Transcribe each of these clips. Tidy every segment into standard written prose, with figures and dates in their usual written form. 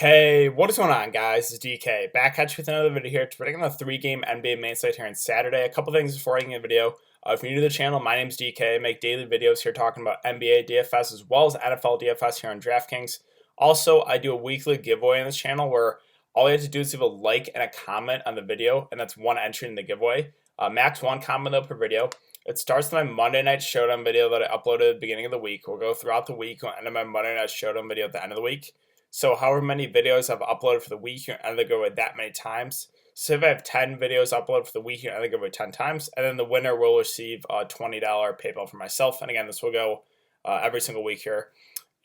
Hey, what is going on, guys? It's DK back at you with another video here. We're taking a three-game NBA main slate here on Saturday. A couple things before I get in the video. If you're new to the channel, my name is DK. I make daily videos here talking about NBA DFS as well as NFL DFS here on Draftkings. Also, I do a weekly giveaway on this channel where all you have to do is leave a like and a comment on the video, and that's one entry in the giveaway. Max one comment though per video. It starts with my Monday Night Showdown video that I uploaded at the beginning of the week. We'll go throughout the week and then my Monday Night Showdown video at the end of the week. So however many videos I've uploaded for the week, you're either go with that many times. So if I have 10 videos uploaded for the week, you're either go with 10 times. And then the winner will receive a $20 PayPal for myself. And again, this will go every single week here.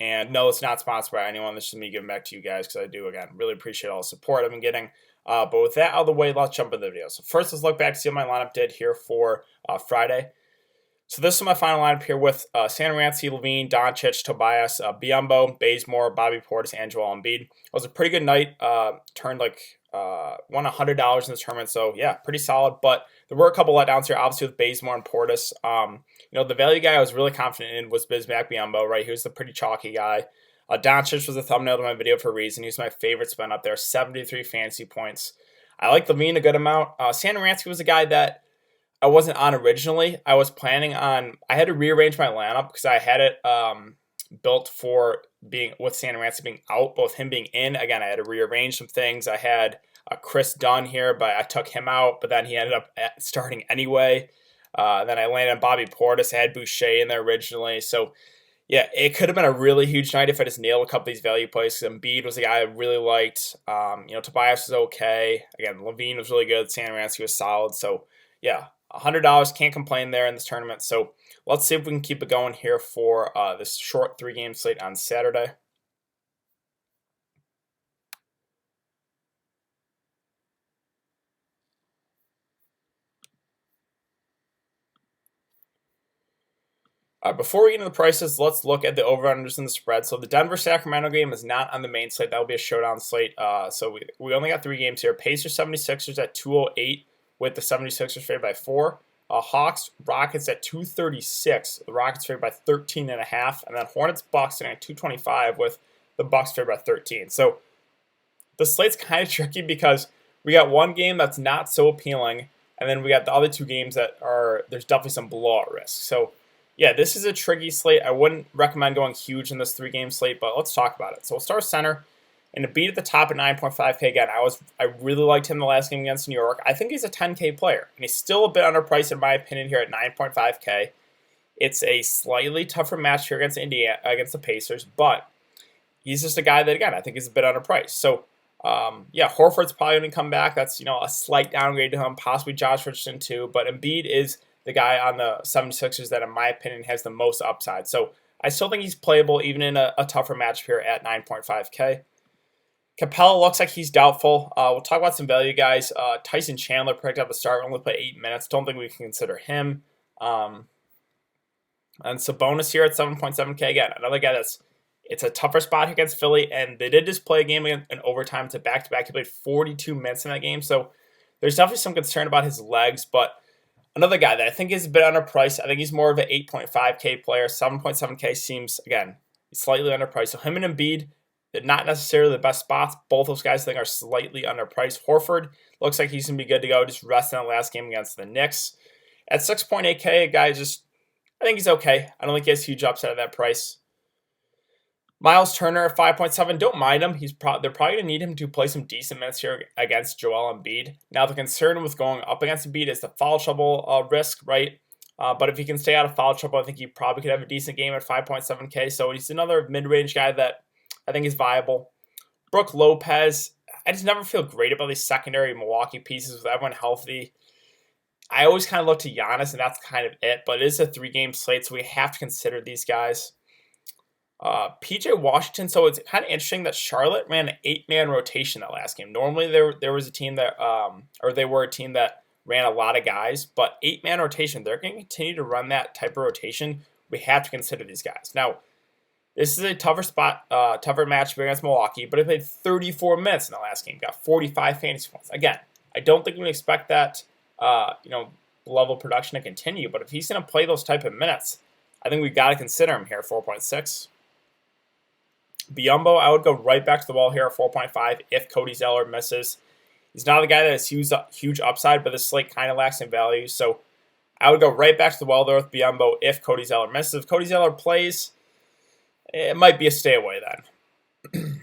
And no, it's not sponsored by anyone. This is me giving back to you guys because I do, again, really appreciate all the support I've been getting. But with that out of the way, let's jump into the video. So first, let's look back to see what my lineup did here for Friday. So this is my final lineup here with Satoransky, LaVine, Doncic, Tobias, Biyombo, Bazemore, Bobby Portis, and Joel Embiid. It was a pretty good night. Won $100 in this tournament, so yeah, pretty solid. But there were a couple letdowns here, obviously with Bazemore and Portis. The value guy I was really confident in was Bismack Biyombo, right? He was the pretty chalky guy. Doncic was the thumbnail to my video for a reason. He was my favorite spend up there, 73 fantasy points. I like LaVine a good amount. Satoransky was a guy that I wasn't on originally. I was planning on, I had to rearrange my lineup because I had it built for being with Satoransky being out, both him being in. Again, I had to rearrange some things. I had Chris Dunn here, but I took him out, but then he ended up starting anyway. Then I landed on Bobby Portis. I had Boucher in there originally. So yeah, it could have been a really huge night if I just nailed a couple of these value plays. Embiid was a guy I really liked. Tobias was okay. Again, LaVine was really good. Satoransky was solid. So yeah, $100, can't complain there in this tournament. So let's see if we can keep it going here for this short three-game slate on Saturday. Before we get into the prices, let's look at the over-unders and the spread. So the Denver-Sacramento game is not on the main slate. That will be a showdown slate. So we only got three games here. Pacers-76ers at 208 with the 76ers favored by 4. Hawks-Rockets at 236. The Rockets favored by 13.5. And then Hornets-Bucks at 225 with the Bucks favored by 13. So the slate's kind of tricky because we got one game that's not so appealing, and then we got the other two games that are, there's definitely some blowout risk. So yeah, this is a tricky slate. I wouldn't recommend going huge in this three-game slate, but let's talk about it. So we'll start center. And to beat at the top at 9.5K, again, I really liked him the last game against New York. I think he's a 10K player, and he's still a bit underpriced in my opinion here at 9.5K. It's a slightly tougher match here against against the Pacers, but he's just a guy that, again, I think is a bit underpriced. So yeah, Horford's probably going to come back. That's, a slight downgrade to him, possibly Josh Richardson too, but Embiid is the guy on the 76ers that, in my opinion, has the most upside. So I still think he's playable even in a tougher match here at 9.5K. Capella looks like he's doubtful. We'll talk about some value guys. Tyson Chandler picked up a start, only played 8 minutes. Don't think we can consider him. And Sabonis here at 7.7K. Again, another guy it's a tougher spot against Philly, and they did just play a game in overtime to back-to-back. He played 42 minutes in that game, so there's definitely some concern about his legs, but another guy that I think is a bit underpriced. I think he's more of an 8.5K player. 7.7K seems, again, slightly underpriced. So him and Embiid, they're not necessarily the best spots. Both those guys I think are slightly underpriced. Horford looks like he's going to be good to go. Just resting that last game against the Knicks. At 6.8K, a guy I think he's okay. I don't think he has huge upside at that price. Miles Turner at 5.7, don't mind him. They're probably going to need him to play some decent minutes here against Joel Embiid. Now, the concern with going up against Embiid is the foul trouble risk, right? But if he can stay out of foul trouble, I think he probably could have a decent game at 5.7K. So he's another mid-range guy that I think is viable. Brook Lopez, I just never feel great about these secondary Milwaukee pieces with everyone healthy. I always kind of look to Giannis, and that's kind of it. But it is a three-game slate, so we have to consider these guys. PJ Washington, so it's kind of interesting that Charlotte ran an 8-man rotation that last game. Normally there was a team that, they were a team that ran a lot of guys, but 8-man rotation, they're going to continue to run that type of rotation. We have to consider these guys. Now, this is a tougher match against Milwaukee, but he played 34 minutes in the last game, got 45 fantasy points. Again, I don't think we can expect that, level of production to continue, but if he's going to play those type of minutes, I think we got to consider him here, 4.6. Biombo, I would go right back to the wall here at 4.5 if Cody Zeller misses. He's not a guy that has huge upside, but this slate kind of lacks in value. So I would go right back to the well there with Biombo if Cody Zeller misses. If Cody Zeller plays, it might be a stay away then.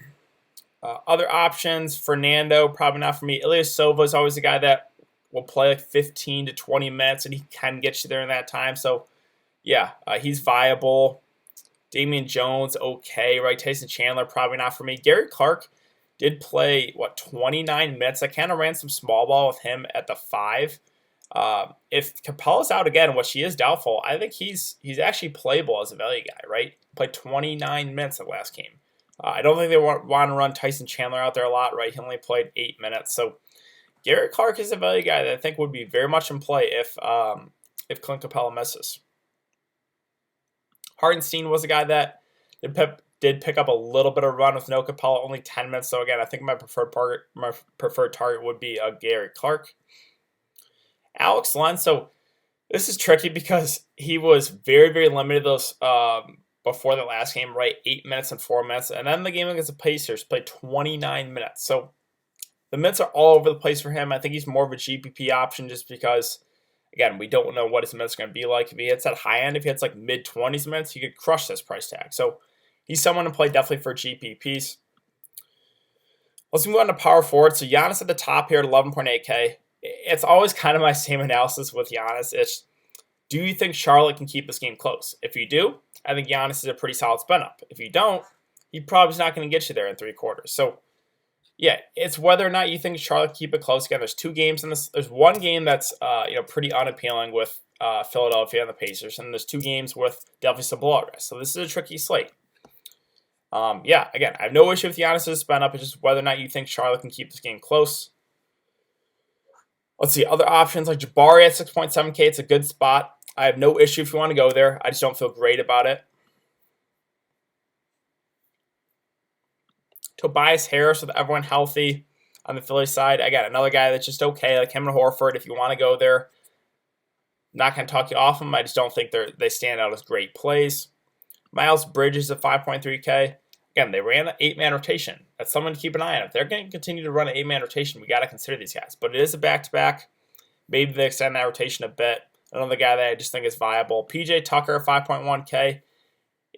Other options, Fernando, probably not for me. Ilyasova is always a guy that will play like 15 to 20 minutes, and he can get you there in that time. So, yeah, he's viable. Damian Jones, okay, right? Tyson Chandler, probably not for me. Gary Clark did play, 29 minutes. I kind of ran some small ball with him at the 5. If Capella's out again, which he is doubtful, I think he's actually playable as a value guy, right? Played 29 minutes in the last game. I don't think they want to run Tyson Chandler out there a lot, right? He only played 8 minutes. So Garrett Clark is a value guy that I think would be very much in play if Clint Capella misses. Hartenstein was a guy that did pick up a little bit of run with no Capella, only 10 minutes. So again, I think my preferred target would be Garrett Clark. Alex Len, so this is tricky because he was very, very limited those before the last game, right? 8 minutes and 4 minutes. And then the game against the Pacers played 29 minutes. So the minutes are all over the place for him. I think he's more of a GPP option just because, again, we don't know what his minutes are going to be like. If he hits that high end, if he hits like mid-20s minutes, he could crush this price tag. So he's someone to play definitely for GPPs. Let's move on to power forward. So Giannis at the top here at 11.8K. It's always kind of my same analysis with Giannis. It's, do you think Charlotte can keep this game close? If you do, I think Giannis is a pretty solid spin up. If you don't, he probably is not going to get you there in 3 quarters. So, yeah, it's whether or not you think Charlotte can keep it close. Again, there's 2 games in this. There's one game that's pretty unappealing with Philadelphia and the Pacers, and there's 2 games with definitely some blowout rest. So this is a tricky slate. Again, I have no issue with Giannis' spin up. It's just whether or not you think Charlotte can keep this game close. Let's see, other options like Jabari at 6.7K. It's a good spot. I have no issue if you want to go there. I just don't feel great about it. Tobias Harris with everyone healthy on the Philly side. I got another guy that's just okay, like him and Horford. If you want to go there, not going to talk you off them. I just don't think they stand out as great plays. Miles Bridges at 5.3K. Again, they ran an 8-man rotation. That's someone to keep an eye on. If they're going to continue to run an 8-man rotation, we got to consider these guys. But it is a back-to-back. Maybe they extend that rotation a bit. Another guy that I just think is viable. PJ Tucker, 5.1K,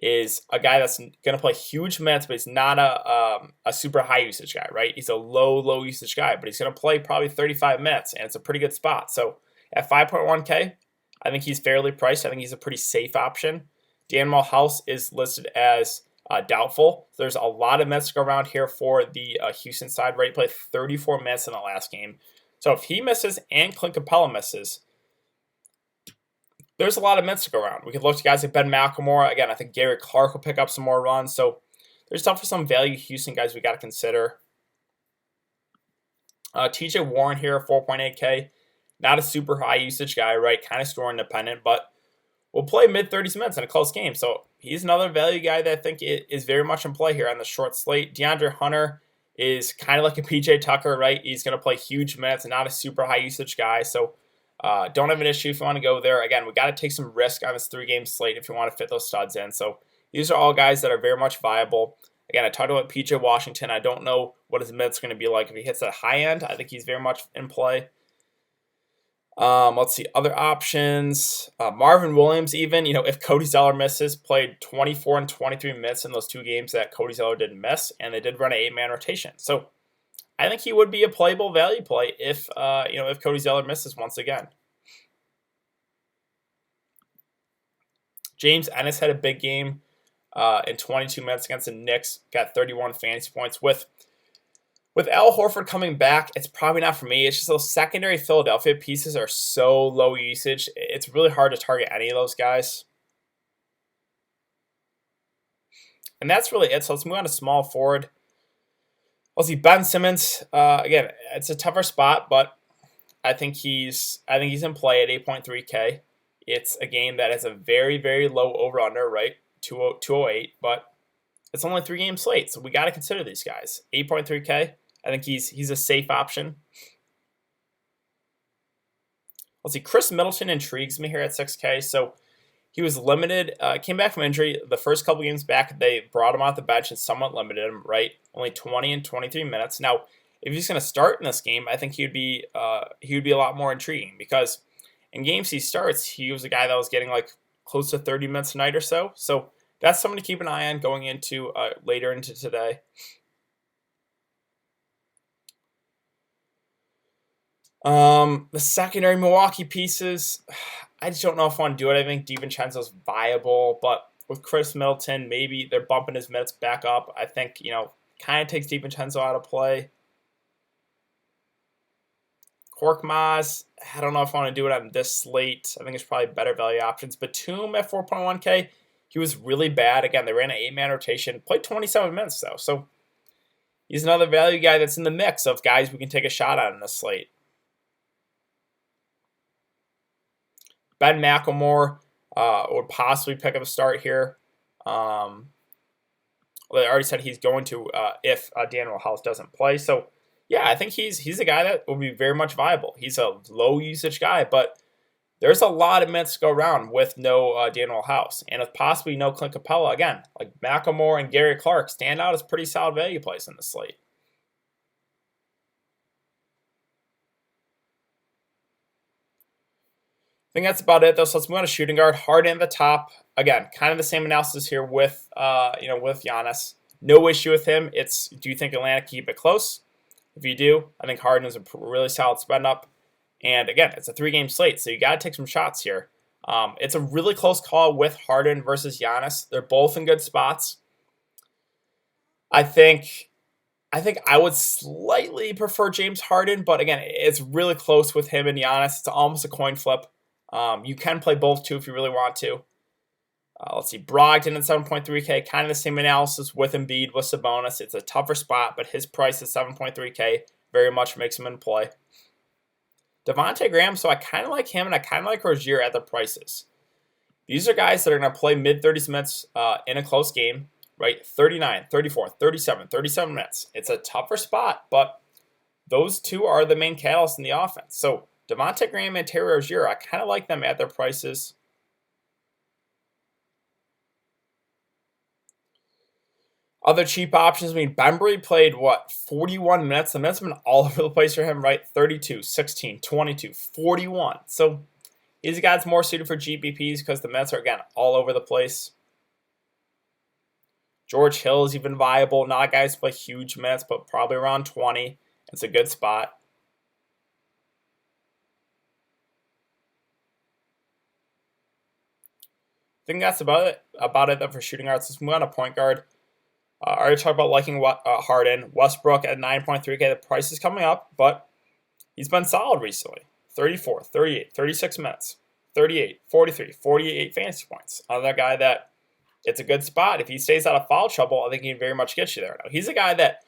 is a guy that's going to play huge minutes, but he's not a super high usage guy, right? He's a low usage guy, but he's going to play probably 35 minutes, and it's a pretty good spot. So at 5.1K, I think he's fairly priced. I think he's a pretty safe option. Daniel House is listed as doubtful. There's a lot of minutes to go around here for the Houston side, right? He played 34 minutes in the last game. So if he misses and Clint Capella misses, there's a lot of minutes to go around. We could look to guys like Ben McLemore. Again, I think Gary Clark will pick up some more runs. So there's stuff for some value Houston guys we got to consider. TJ Warren here at 4.8K. Not a super high usage guy, right? Kind of score independent, but will play mid-30s minutes in a close game. So he's another value guy that I think is very much in play here on the short slate. DeAndre Hunter is kind of like a PJ Tucker, right? He's going to play huge minutes and not a super high usage guy. So don't have an issue if you want to go there. Again, we got to take some risk on this 3-game slate if you want to fit those studs in. So these are all guys that are very much viable. Again, I talked about PJ Washington. I don't know what his minutes are going to be like. If he hits that high end, I think he's very much in play. Let's see, other options. Marvin Williams, even, if Cody Zeller misses, played 24 and 23 minutes in those 2 games that Cody Zeller didn't miss, and they did run an 8-man rotation. So I think he would be a playable value play if Cody Zeller misses once again. James Ennis had a big game in 22 minutes against the Knicks, got 31 fantasy points. With Al Horford coming back, it's probably not for me. It's just those secondary Philadelphia pieces are so low usage. It's really hard to target any of those guys. And that's really it. So let's move on to small forward. Let's see, Ben Simmons. Again, it's a tougher spot, but I think he's in play at 8.3K. It's a game that has a very, very low over-under, right? 208, but it's only a 3-game slate, so we got to consider these guys. 8.3K. I think he's a safe option. Let's see, Chris Middleton intrigues me here at 6K. So He was limited, came back from injury. The first couple games back, they brought him off the bench and somewhat limited him, right? Only 20 and 23 minutes. Now, if he's going to start in this game, I think he would be a lot more intriguing, because in games he starts, he was a guy that was getting like close to 30 minutes a night or so. So that's someone to keep an eye on going into later into today. The secondary Milwaukee pieces, I just don't know if I want to do it. I think DiVincenzo's viable, but with Chris Middleton, maybe they're bumping his minutes back up. I think, kind of takes DiVincenzo out of play. Korkmaz, I don't know if I want to do it on this slate. I think there's probably better value options. Batum at 4.1K, he was really bad. Again, they ran an 8-man rotation, played 27 minutes though. So he's another value guy that's in the mix of guys we can take a shot at in this slate. Ben McLemore would possibly pick up a start here. Well, I already said he's going to if Daniel House doesn't play. So, yeah, I think he's a guy that will be very much viable. He's a low-usage guy, but there's a lot of minutes to go around with no Daniel House. And with possibly no Clint Capella, again, like McLemore and Gary Clark stand out as pretty solid value plays in the slate. I think that's about it, though. So let's move on to shooting guard. Harden at the top. Again, kind of the same analysis here with with Giannis. No issue with him. It's, do you think Atlanta can keep it close? If you do, I think Harden is a really solid spend up. And again, it's a 3-game slate, so you got to take some shots here. It's a really close call with Harden versus Giannis. They're both in good spots. I think I would slightly prefer James Harden, but again, it's really close with him and Giannis. It's almost a coin flip. You can play both too if you really want to. Let's see, Brogdon at 7.3K, kind of the same analysis with Embiid, with Sabonis. It's a tougher spot, but his price is 7.3K. Very much makes him in play. Devonte Graham, so I kind of like him, and I kind of like Rozier at the prices. These are guys that are going to play mid-30s minutes in a close game, right? 39, 34, 37 minutes. It's a tougher spot, but those two are the main catalysts in the offense. So Devonte Graham and Terry Rozier, I kind of like them at their prices. Other cheap options, Bembry played, 41 minutes? The minutes have been all over the place for him, right? 32, 16, 22, 41. So he's a guy that's more suited for GPPs because the minutes are, again, all over the place. George Hill is even viable. Not guys who play huge minutes, but probably around 20. It's a good spot. I think that's about it for shooting guards. Let's move on to point guard. I already talked about liking Harden. Westbrook at 9.3K. The price is coming up, but he's been solid recently. 34, 38, 36 minutes, 38, 43, 48 fantasy points. Another guy that it's a good spot. If he stays out of foul trouble, I think he can very much get you there. Now, he's a guy that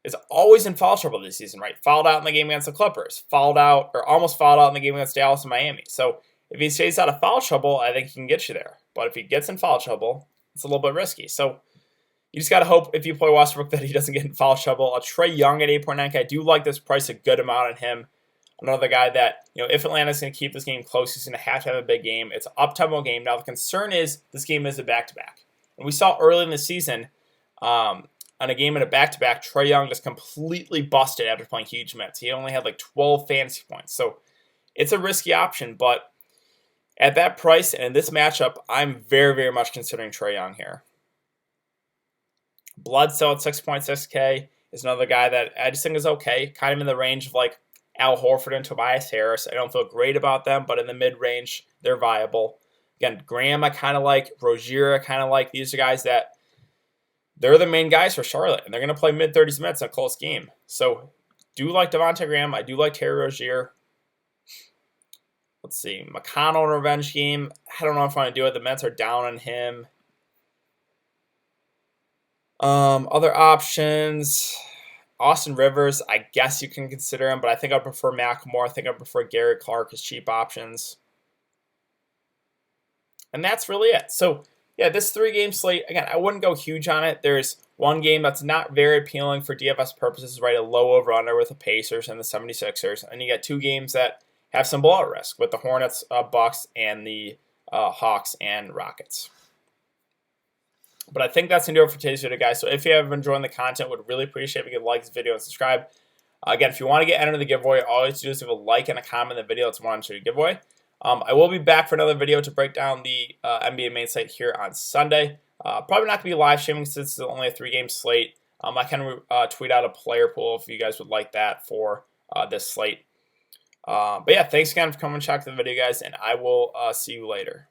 is always in foul trouble this season, right? Fouled out in the game against the Clippers. Almost fouled out in the game against Dallas and Miami. So if he stays out of foul trouble, I think he can get you there. But if he gets in foul trouble, it's a little bit risky. So you just got to hope, if you play Westbrook, that he doesn't get in foul trouble. Trae Young at 8.9K. I do like this price a good amount on him. Another guy that, if Atlanta's going to keep this game close, he's going to have a big game. It's an up-tempo game. Now, the concern is this game is a back-to-back. And we saw early in the season, on a game in a back-to-back, Trae Young just completely busted after playing huge minutes. He only had 12 fantasy points. So it's a risky option, but at that price and in this matchup, I'm very, very much considering Trae Young here. Bledsoe at 6.6K is another guy that I just think is okay, kind of in the range of Al Horford and Tobias Harris. I don't feel great about them, but in the mid-range, they're viable. Again, Graham I kind of like. Rozier I kind of like. These are guys that they're the main guys for Charlotte, and they're going to play mid-30s minutes in a close game. So do like Devonte Graham. I do like Terry Rozier. Let's see. McConnell in a revenge game. I don't know if I want to do it. The Mets are down on him. Other options, Austin Rivers, I guess you can consider him, but I think I prefer McLemore. I think I prefer Gary Clark as cheap options. And that's really it. So, yeah, this 3-game slate, again, I wouldn't go huge on it. There's one game that's not very appealing for DFS purposes, right? A low over-under with the Pacers and the 76ers. And you got 2 games that have some blowout risk with the Hornets, Bucks, and the Hawks and Rockets. But I think that's going to do it for today's video, guys. So if you have been enjoying the content, would really appreciate if you could like this video and subscribe. Again, if you want to get entered in the giveaway, all you have to do is leave a like and a comment in the video. It's one to your giveaway. I will be back for another video to break down the NBA main slate here on Sunday. Probably not going to be live streaming since it's only a 3-game slate. I can tweet out a player pool if you guys would like that for this slate. But yeah, thanks again for coming and checking the video, guys, and I will see you later.